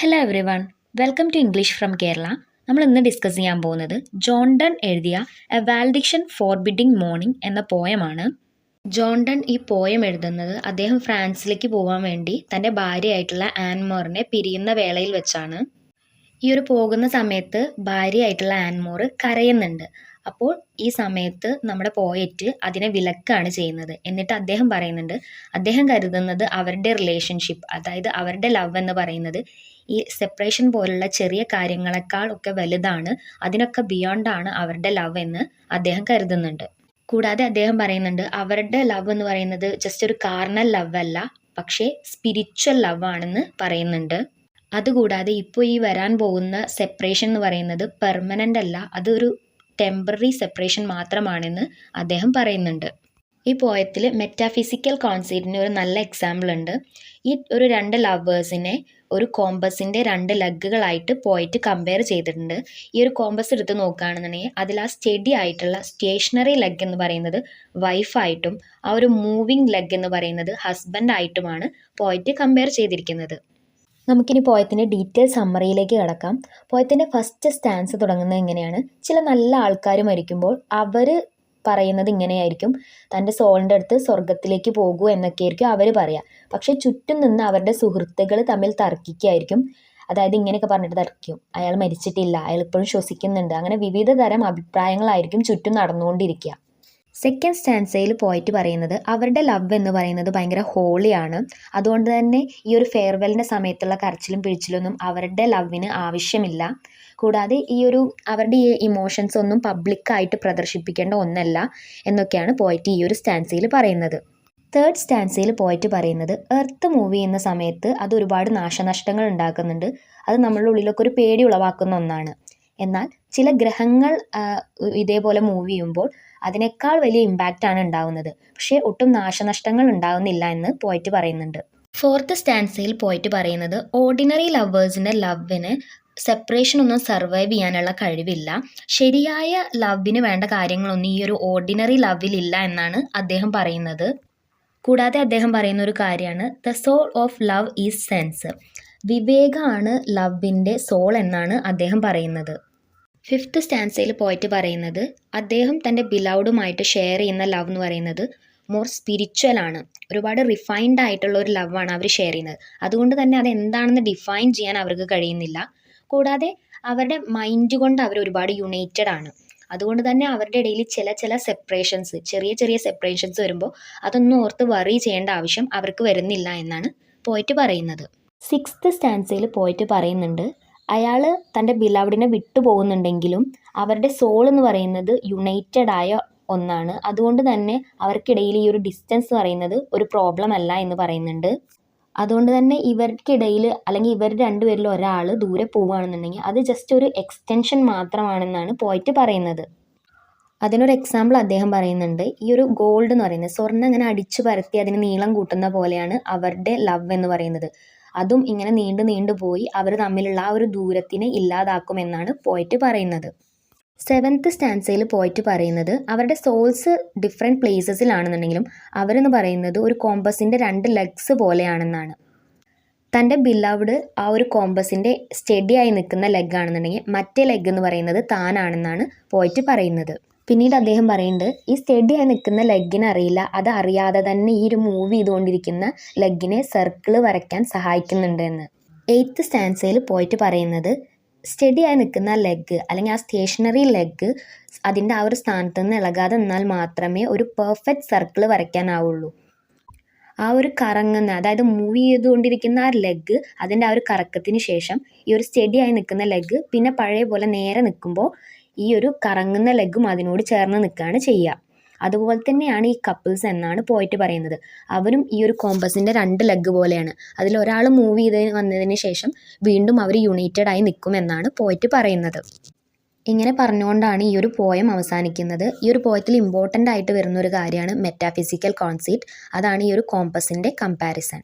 Hello everyone, welcome to English from Kerala. നമ്മൾ ഇന്ന് discuss ചെയ്യാൻ പോകുന്നത് ജോൺ ഡൺ എഴുതിയ എ വാൽഡിക്ഷൻ ഫോർബിഡിങ് മോർണിംഗ് എന്ന പോയമാണ്. ജോൺ ഡൺ ഈ പോയം എഴുതുന്നത് അദ്ദേഹം ഫ്രാൻസിലേക്ക് പോകാൻ വേണ്ടി തൻ്റെ ഭാര്യയായിട്ടുള്ള ആൻമോറിനെ പിരിയുന്ന വേളയിൽ വെച്ചാണ്. ഈ ഒരു പോകുന്ന സമയത്ത് ഭാര്യയായിട്ടുള്ള ആൻമോർ കരയുന്നുണ്ട്. അപ്പോൾ ഈ സമയത്ത് നമ്മുടെ പോയറ്റ് അതിനെ വിലക്കാണ് ചെയ്യുന്നത്. എന്നിട്ട് അദ്ദേഹം പറയുന്നുണ്ട്, അദ്ദേഹം കരുതുന്നത് അവരുടെ റിലേഷൻഷിപ്പ്, അതായത് അവരുടെ ലവ് എന്ന് പറയുന്നത് ഈ സെപ്പറേഷൻ പോലുള്ള ചെറിയ കാര്യങ്ങളെക്കാൾ ഒക്കെ വലുതാണ്, അതിനൊക്കെ ബിയോണ്ടാണ് അവരുടെ ലവ് എന്ന് അദ്ദേഹം കരുതുന്നുണ്ട്. കൂടാതെ അദ്ദേഹം പറയുന്നുണ്ട്, അവരുടെ ലവ് എന്ന് പറയുന്നത് ജസ്റ്റ് ഒരു കാർണൽ ലവ് അല്ല, പക്ഷേ സ്പിരിച്വൽ ലവ് ആണെന്ന് പറയുന്നുണ്ട്. അതുകൂടാതെ ഇപ്പോൾ ഈ വരാൻ പോകുന്ന സെപ്പറേഷൻ എന്ന് പറയുന്നത് പെർമനൻ്റ് അല്ല, അതൊരു ടെമ്പററി സെപ്പറേഷൻ മാത്രമാണെന്ന് അദ്ദേഹം പറയുന്നുണ്ട്. ഈ പോയത്തിൽ മെറ്റാഫിസിക്കൽ കോൺസെപ്റ്റിന് ഒരു നല്ല എക്സാമ്പിൾ ഉണ്ട്. ഈ ഒരു രണ്ട് ലവേഴ്സിനെ ഒരു കോമ്പസിൻ്റെ രണ്ട് ലെഗുകളായിട്ട് പോയിട്ട് കമ്പയർ ചെയ്തിട്ടുണ്ട്. ഈ ഒരു കോമ്പസ് എടുത്ത് നോക്കുകയാണെന്നുണ്ടെങ്കിൽ അതിൽ ആ സ്റ്റഡി ആയിട്ടുള്ള സ്റ്റേഷനറി ലെഗ് എന്ന് പറയുന്നത് വൈഫായിട്ടും ആ ഒരു മൂവിങ് ലെഗ് എന്ന് പറയുന്നത് ഹസ്ബൻഡായിട്ടുമാണ് പോയിട്ട് കമ്പയർ ചെയ്തിരിക്കുന്നത്. നമുക്കിനി പോയത്തിൻ്റെ ഡീറ്റെയിൽ സമ്മറിയിലേക്ക് കിടക്കാം. പോയത്തിൻ്റെ ഫസ്റ്റ് സ്റ്റാൻസ് തുടങ്ങുന്നത് എങ്ങനെയാണ്? ചില നല്ല ആൾക്കാർ മരിക്കുമ്പോൾ അവർ പറയുന്നത് ഇങ്ങനെയായിരിക്കും, തൻ്റെ സോളിൻ്റെ അടുത്ത് സ്വർഗത്തിലേക്ക് പോകൂ എന്നൊക്കെ ആയിരിക്കും അവർ പറയുക. പക്ഷേ ചുറ്റും നിന്ന് അവരുടെ സുഹൃത്തുക്കൾ തമ്മിൽ തർക്കിക്കുകയായിരിക്കും. അതായത് ഇങ്ങനെയൊക്കെ പറഞ്ഞിട്ട് തർക്കിക്കും, അയാൾ മരിച്ചിട്ടില്ല, അയാൾ ഇപ്പോഴും ശ്വസിക്കുന്നുണ്ട്, അങ്ങനെ വിവിധ തരം അഭിപ്രായങ്ങളായിരിക്കും ചുറ്റും നടന്നുകൊണ്ടിരിക്കുക. സെക്കൻഡ് സ്റ്റാൻസയിൽ പോയിട്ട് പറയുന്നത് അവരുടെ ലവ് എന്ന് പറയുന്നത് ഭയങ്കര ഹോളിയാണ്, അതുകൊണ്ട് തന്നെ ഈ ഒരു ഫെയർവെല്ലിൻ്റെ സമയത്തുള്ള കരച്ചിലും പിഴിച്ചിലൊന്നും അവരുടെ ലവിന് ആവശ്യമില്ല. കൂടാതെ ഈ ഒരു അവരുടെ ഈ ഇമോഷൻസ് ഒന്നും പബ്ലിക്കായിട്ട് പ്രദർശിപ്പിക്കേണ്ട ഒന്നല്ല എന്നൊക്കെയാണ് പോയിട്ട് ഈ ഒരു സ്റ്റാൻസയിൽ പറയുന്നത്. തേർഡ് സ്റ്റാൻസയിൽ പോയിട്ട് പറയുന്നത് എർത്ത് മൂവ് ചെയ്യുന്ന സമയത്ത് അത് ഒരുപാട് നാശനഷ്ടങ്ങൾ ഉണ്ടാക്കുന്നുണ്ട്, അത് നമ്മളുടെ ഉള്ളിലൊക്കെ ഒരു പേടി ഉളവാക്കുന്ന ഒന്നാണ്. എന്നാൽ ചില ഗ്രഹങ്ങൾ ഇതേപോലെ മൂവ് ചെയ്യുമ്പോൾ അതിനേക്കാൾ വലിയ ഇമ്പാക്റ്റ് ആണ് ഉണ്ടാകുന്നത്, പക്ഷേ ഒട്ടും നാശനഷ്ടങ്ങൾ ഉണ്ടാകുന്നില്ല എന്ന് പോയിട്ട് പറയുന്നുണ്ട്. ഫോർത്ത് സ്റ്റാൻസയിൽ പോയിട്ട് പറയുന്നത് ഓർഡിനറി ലവേഴ്സിൻ്റെ ലവിന് സെപ്പറേഷൻ ഒന്നും സർവൈവ് ചെയ്യാനുള്ള കഴിവില്ല, ശരിയായ ലവിന് വേണ്ട കാര്യങ്ങളൊന്നും ഈ ഒരു ഓർഡിനറി ലവിലില്ല എന്നാണ് അദ്ദേഹം പറയുന്നത്. കൂടാതെ അദ്ദേഹം പറയുന്ന ഒരു കാര്യമാണ് the soul of love is sense, വിവേകമാണ് ലവിൻ്റെ സോൾ എന്നാണ് അദ്ദേഹം പറയുന്നത്. ഫിഫ്ത്ത് സ്റ്റാൻസയിൽ പോയിട്ട് പറയുന്നത് അദ്ദേഹം തൻ്റെ ബിലൗഡുമായിട്ട് ഷെയർ ചെയ്യുന്ന ലവ് എന്ന് പറയുന്നത് മോർ സ്പിരിച്വൽ ആണ്, ഒരുപാട് റിഫൈൻഡ് ആയിട്ടുള്ള ഒരു ലവാണ് അവർ ഷെയർ ചെയ്യുന്നത്. അതുകൊണ്ട് തന്നെ അത് എന്താണെന്ന് ഡിഫൈൻ ചെയ്യാൻ അവർക്ക് കഴിയുന്നില്ല. കൂടാതെ അവരുടെ മൈൻഡ് കൊണ്ട് അവർ ഒരുപാട് യുണൈറ്റഡ് ആണ്. അതുകൊണ്ട് തന്നെ അവരുടെ ഇടയിൽ ചില സെപ്പറേഷൻസ്, ചെറിയ സെപ്പറേഷൻസ് വരുമ്പോൾ അതൊന്നും ഓർത്ത് വറി ചെയ്യേണ്ട ആവശ്യം അവർക്ക് വരുന്നില്ല എന്നാണ് പോയിട്ട് പറയുന്നത്. സിക്സ്ത് സ്റ്റാൻസയിൽ പോയിട്ട് പറയുന്നുണ്ട് അയാൾ തൻ്റെ ബിലൗഡിനെ വിട്ടു പോകുന്നുണ്ടെങ്കിലും അവരുടെ സോൾ എന്ന് പറയുന്നത് യുണൈറ്റഡ് ആയ ഒന്നാണ്, അതുകൊണ്ട് തന്നെ അവർക്കിടയിൽ ഈ ഒരു ഡിസ്റ്റൻസ് എന്ന് പറയുന്നത് ഒരു പ്രോബ്ലം അല്ല എന്ന് പറയുന്നുണ്ട്. അതുകൊണ്ട് തന്നെ ഇവർക്കിടയിൽ അല്ലെങ്കിൽ ഇവർ രണ്ടുപേരിൽ ഒരാൾ ദൂരെ പോവുകയാണെന്നുണ്ടെങ്കിൽ അത് ജസ്റ്റ് ഒരു എക്സ്റ്റൻഷൻ മാത്രമാണെന്നാണ് പോയിട്ട് പറയുന്നത്. അതിനൊരു എക്സാമ്പിൾ അദ്ദേഹം പറയുന്നുണ്ട്, ഈ ഒരു ഗോൾഡ് എന്ന് പറയുന്നത് സ്വർണ്ണം ഇങ്ങനെ അടിച്ചു പരത്തി അതിന് നീളം കൂട്ടുന്ന പോലെയാണ് അവരുടെ ലവ് എന്ന് പറയുന്നത്. അതും ഇങ്ങനെ നീണ്ടു പോയി അവർ തമ്മിലുള്ള ആ ഒരു ദൂരത്തിനെ ഇല്ലാതാക്കുമെന്നാണ് പോയിട്ട് പറയുന്നത്. സെവൻത്ത് സ്റ്റാൻസയിൽ പോയിട്ട് പറയുന്നത് അവരുടെ സോൾസ് ഡിഫറെൻറ്റ് പ്ലേസസിലാണെന്നുണ്ടെങ്കിലും അവരെന്ന് പറയുന്നത് ഒരു കോമ്പസിൻ്റെ രണ്ട് ലെഗ്സ് പോലെയാണെന്നാണ്. തൻ്റെ ബിലൗഡ് ആ ഒരു കോമ്പസിൻ്റെ സ്റ്റഡിയായി നിൽക്കുന്ന ലെഗ് ആണെന്നുണ്ടെങ്കിൽ മറ്റേ ലെഗ് എന്ന് പറയുന്നത് താനാണെന്നാണ് പോയിട്ട് പറയുന്നത്. പിന്നീട് അദ്ദേഹം പറയുന്നുണ്ട് ഈ സ്റ്റഡിയായി നിൽക്കുന്ന ലെഗിന് അറിയില്ല, അത് അറിയാതെ തന്നെ ഈ ഒരു മൂവ് ചെയ്തുകൊണ്ടിരിക്കുന്ന ലെഗിനെ സർക്കിൾ വരയ്ക്കാൻ സഹായിക്കുന്നുണ്ട് എന്ന്. എയ്ത്ത് സ്റ്റാൻസയിൽ പോയിട്ട് പറയുന്നത് സ്റ്റഡിയായി നിൽക്കുന്ന ലെഗ് അല്ലെങ്കിൽ ആ സ്റ്റേഷനറി ലെഗ് അതിൻ്റെ ആ ഒരു സ്ഥാനത്ത് നിന്ന് ഇളകാതെ നിന്നാൽ മാത്രമേ ഒരു പെർഫെക്റ്റ് സർക്കിൾ വരയ്ക്കാനാവുള്ളൂ. ആ ഒരു കറങ്ങുന്ന, അതായത് മൂവ് ചെയ്തുകൊണ്ടിരിക്കുന്ന ആ ലെഗ് അതിൻ്റെ ആ ഒരു കറക്കത്തിന് ശേഷം ഈ ഒരു സ്റ്റഡിയായി നിൽക്കുന്ന ലെഗ് പിന്നെ പഴയ പോലെ നേരെ നിൽക്കുമ്പോൾ ഈ ഒരു കറങ്ങുന്ന ലെഗും അതിനോട് ചേർന്ന് നിൽക്കുകയാണ് ചെയ്യുക. അതുപോലെ തന്നെയാണ് ഈ കപ്പിൾസ് എന്നാണ് പോയിട്ട് പറയുന്നത്. അവരും ഈ ഒരു കോമ്പസിൻ്റെ രണ്ട് ലെഗ് പോലെയാണ്, അതിലൊരാൾ മൂവ് ചെയ്ത് വന്നതിന് ശേഷം വീണ്ടും അവർ യുണൈറ്റഡ് ആയി നിൽക്കുമെന്നാണ് പോയിട്ട് പറയുന്നത്. ഇങ്ങനെ പറഞ്ഞുകൊണ്ടാണ് ഈ ഒരു പോയം അവസാനിക്കുന്നത്. ഈ ഒരു പോയത്തിൽ ഇമ്പോർട്ടൻ്റ് ആയിട്ട് വരുന്ന ഒരു കാര്യമാണ് മെറ്റാഫിസിക്കൽ കോൺസെപ്റ്റ്, അതാണ് ഈ ഒരു കോമ്പസിൻ്റെ കമ്പാരിസൺ.